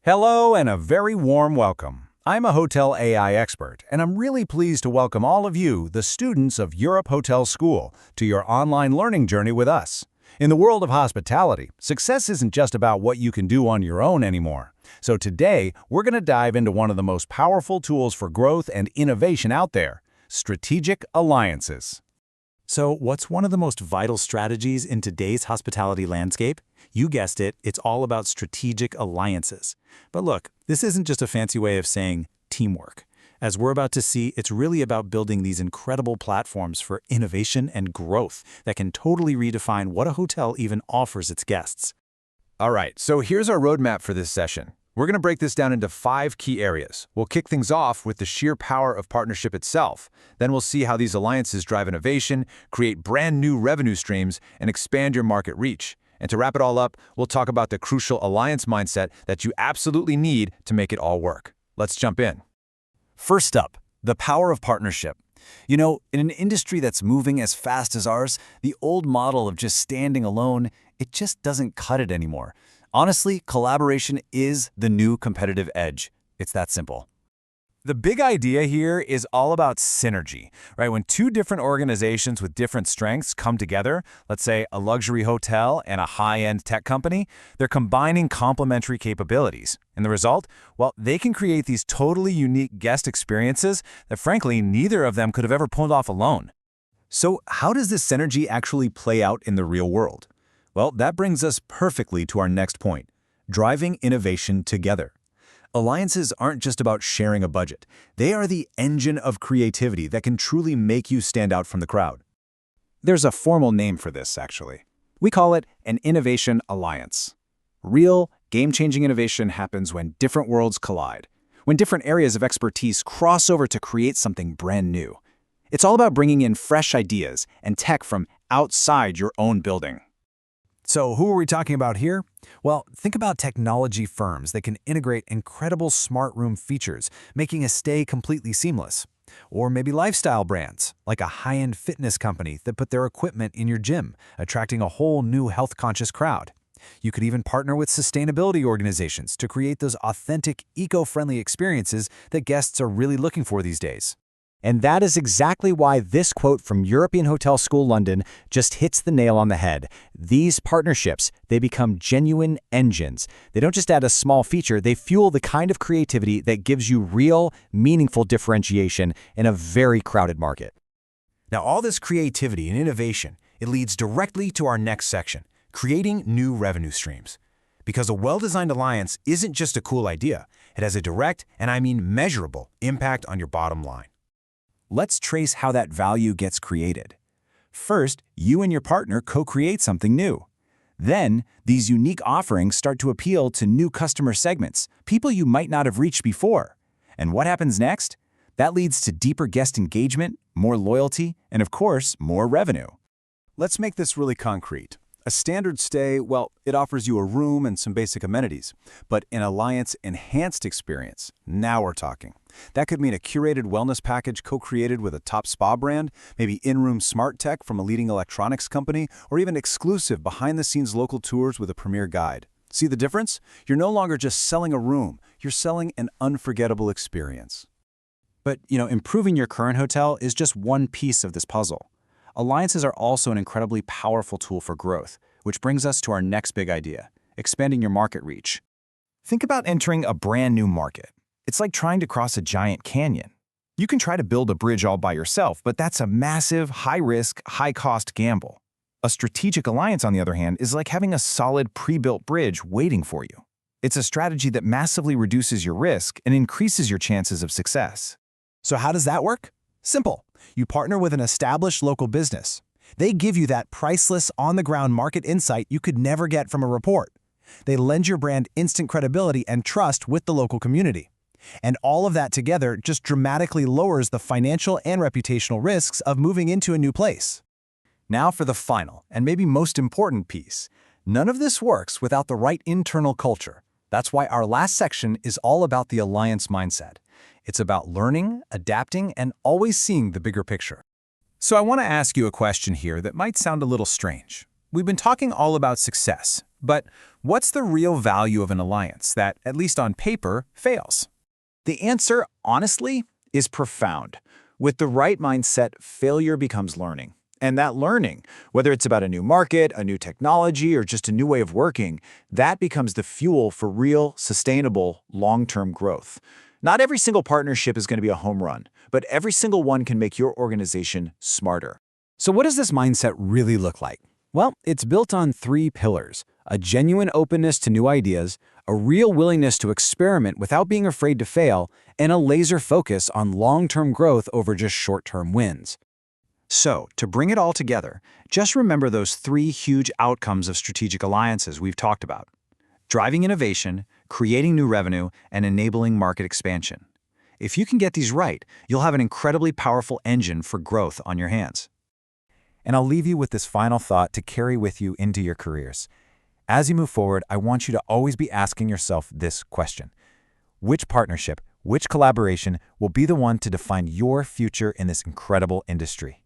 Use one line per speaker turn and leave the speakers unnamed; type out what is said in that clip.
Hello and a very warm welcome. I'm a hotel AI expert, and I'm really pleased to welcome all of you, the students of Europe Hotel School, to your online learning journey with us. In the world of hospitality, success isn't just about what you can do on your own anymore. So today, we're going to dive into one of the most powerful tools for growth and innovation out there: strategic alliances. So, what's one of the most vital strategies in today's hospitality landscape? You guessed it, it's all about strategic alliances. But look, this isn't just a fancy way of saying teamwork. As we're about to see, it's really about building these incredible platforms for innovation and growth that can totally redefine what a hotel even offers its guests.
All right, so here's our roadmap for this session. We're going to break this down into 5 key areas. We'll kick things off with the sheer power of partnership itself. Then we'll see how these alliances drive innovation, create brand new revenue streams, and expand your market reach. And to wrap it all up, we'll talk about the crucial alliance mindset that you absolutely need to make it all work. Let's jump in.
First up, the power of partnership. You know, in an industry that's moving as fast as ours, the old model of just standing alone, it just doesn't cut it anymore. Honestly, collaboration is the new competitive edge. It's that simple. The big idea here is all about synergy, right? When two different organizations with different strengths come together, let's say a luxury hotel and a high-end tech company, they're combining complementary capabilities. And the result? Well, they can create these totally unique guest experiences that, frankly, neither of them could have ever pulled off alone. So how does this synergy actually play out in the real world? Well, that brings us perfectly to our next point: driving innovation together. Alliances aren't just about sharing a budget. They are the engine of creativity that can truly make you stand out from the crowd. There's a formal name for this, actually. We call it an innovation alliance. Real, game-changing innovation happens when different worlds collide, when different areas of expertise cross over to create something brand new. It's all about bringing in fresh ideas and tech from outside your own building. So who are we talking about here? Well, think about technology firms that can integrate incredible smart room features, making a stay completely seamless. Or maybe lifestyle brands, like a high-end fitness company that put their equipment in your gym, attracting a whole new health-conscious crowd. You could even partner with sustainability organizations to create those authentic, eco-friendly experiences that guests are really looking for these days. And that is exactly why this quote from European Hotel School London just hits the nail on the head. These partnerships, they become genuine engines. They don't just add a small feature, they fuel the kind of creativity that gives you real, meaningful differentiation in a very crowded market. Now, all this creativity and innovation, it leads directly to our next section: creating new revenue streams. Because a well-designed alliance isn't just a cool idea, it has a direct, and I mean measurable, impact on your bottom line. Let's trace how that value gets created. First, you and your partner co-create something new. Then, these unique offerings start to appeal to new customer segments, people you might not have reached before. And what happens next? That leads to deeper guest engagement, more loyalty, and of course, more revenue. Let's make this really concrete. A standard stay, well, it offers you a room and some basic amenities. But an alliance-enhanced experience, now we're talking. That could mean a curated wellness package co-created with a top spa brand, maybe in-room smart tech from a leading electronics company, or even exclusive behind-the-scenes local tours with a premier guide. See the difference? You're no longer just selling a room, you're selling an unforgettable experience. But, improving your current hotel is just one piece of this puzzle. Alliances are also an incredibly powerful tool for growth, which brings us to our next big idea: expanding your market reach. Think about entering a brand new market. It's like trying to cross a giant canyon. You can try to build a bridge all by yourself, but that's a massive, high-risk, high-cost gamble. A strategic alliance, on the other hand, is like having a solid pre-built bridge waiting for you. It's a strategy that massively reduces your risk and increases your chances of success. So how does that work? Simple. You partner with an established local business. They give you that priceless, on-the-ground market insight you could never get from a report. They lend your brand instant credibility and trust with the local community. And all of that together just dramatically lowers the financial and reputational risks of moving into a new place. Now for the final, and maybe most important piece. None of this works without the right internal culture. That's why our last section is all about the alliance mindset. It's about learning, adapting, and always seeing the bigger picture. So I want to ask you a question here that might sound a little strange. We've been talking all about success,
But what's the real value of an alliance that, at least on paper, fails?
The answer, honestly, is profound. With the right mindset, failure becomes learning. And that learning, whether it's about a new market, a new technology, or just a new way of working, that becomes the fuel for real, sustainable, long-term growth. Not every single partnership is going to be a home run, but every single one can make your organization smarter.
So what does this mindset really look like? Well, it's built on 3 pillars: a genuine openness to new ideas, a real willingness to experiment without being afraid to fail, and a laser focus on long-term growth over just short-term wins. So, to bring it all together, just remember those 3 huge outcomes of strategic alliances we've talked about: driving innovation, creating new revenue, and enabling market expansion. If you can get these right, you'll have an incredibly powerful engine for growth on your hands. And I'll leave you with this final thought to carry with you into your careers. As you move forward, I want you to always be asking yourself this question: which partnership, which collaboration will be the one to define your future in this incredible industry?